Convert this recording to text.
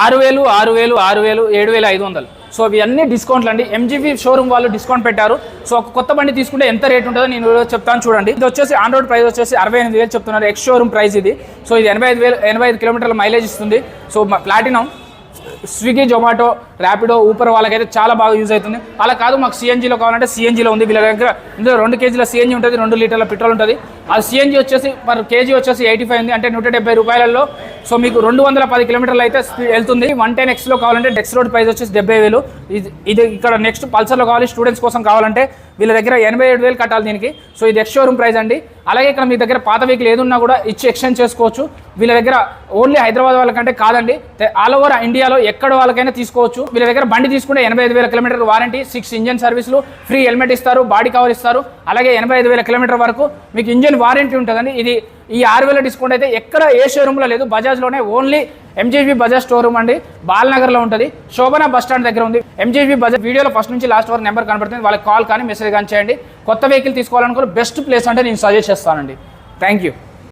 6000, 6000, 6000, 7500. So ఇవన్నీ డిస్కౌంట్లు అండి. MGV షోరూమ్ వాళ్ళు డిస్కౌంట్ పెట్టారు. సో ఒక కొత్త బండి తీసుకుంటే ఎంత రేట్ ఉంటుందో నేను చెప్తాను చూడండి. ఇది వచ్చేసి ఆన్ రోడ్ ప్రైస్ వచ్చేసి 68000 చెప్తున్నారు. ఎక్స్ షోరూమ్ ప్రైస్ ఇది. సో ఇది 85 కిలోమీటర్ల మైలేజ్ ఇస్తుంది. So platinum, Swiggy, Zomato, Rapido, Uber వాళ్ళకైతే చాలా బాగా యూజ్ అవుతుంది. అలా కాదు మాకు CNGలో కావాలంటే CNGలో ఉంది. వీళ్ళ దగ్గర ఇందులో 2 కేజీల CNG ఉంటుంది, 2 లీటర్ల పెట్రోల్ ఉంటుంది. ఆ CNG వచ్చేసి పర్ కేజీ వచ్చేసి 85 ఉంది, అంటే 170 రూపాయలలో. సో మీకు 210 కిలోమీటర్లు అయితే వెళ్తుంది. 110Xలో కావాలంటే డెక్స్ రోడ్ ప్రైస్ వచ్చేసి 70,000. ఇది ఇక్కడ నెక్స్ట్ పల్సర్లో కావాలి, స్టూడెంట్స్ కోసం కావాలంటే వీళ్ళ దగ్గర 87,000 కట్టాలి దీనికి. సో ఇది ఎక్స్ షోరూమ్ ప్రైస్ అండి. అలాగే ఇక్కడ మీ దగ్గర పాత వెహికల్ ఏదున్నా కూడా ఇచ్చి ఎక్స్చేంజ్ చేసుకోవచ్చు. వీళ్ళ దగ్గర ఓన్లీ హైదరాబాద్ వాళ్ళకంటే కాదండి, ఆల్ ఓవర్ ఇండియాలో ఎక్కడ వాళ్ళకైనా తీసుకోవచ్చు. వీళ్ళ దగ్గర బండి తీసుకుంటే 85,000 కిలోమీటర్ వారంటీ, 6 ఇంజన్ సర్వీసులు, ఫ్రీ హెల్మెట్ ఇస్తారు, బాడీ కవర్ ఇస్తారు. అలాగే 85,000 కిలోమీటర్ వరకు మీకు ఇంజన్ వారంటీ ఉంటుందండి. ఇది ఈ 6,000 డిస్కౌంట్ అయితే ఎక్కడ ఏ షోరూమ్లో లేదు, బజాజ్లోనే ఓన్లీ MGV బజాజ్ స్టోరూమ్ అండి. బాలనగర్లో ఉంటుంది, శోభన బస్ స్టాండ్ దగ్గర ఉంది. MGV బజాజ్ వీడియోలో ఫస్ట్ నుంచి లాస్ట్ వరకు నెంబర్ కనబడుతుంది. వాళ్ళకి కాల్ కానీ మెసేజ్ కానీ చేయండి. కొత్త వెహికల్ తీసుకోవాలనుకో బెస్ట్ ప్లేస్ అంటే నేను సజెస్ట్ చేస్తానండి. Thank you.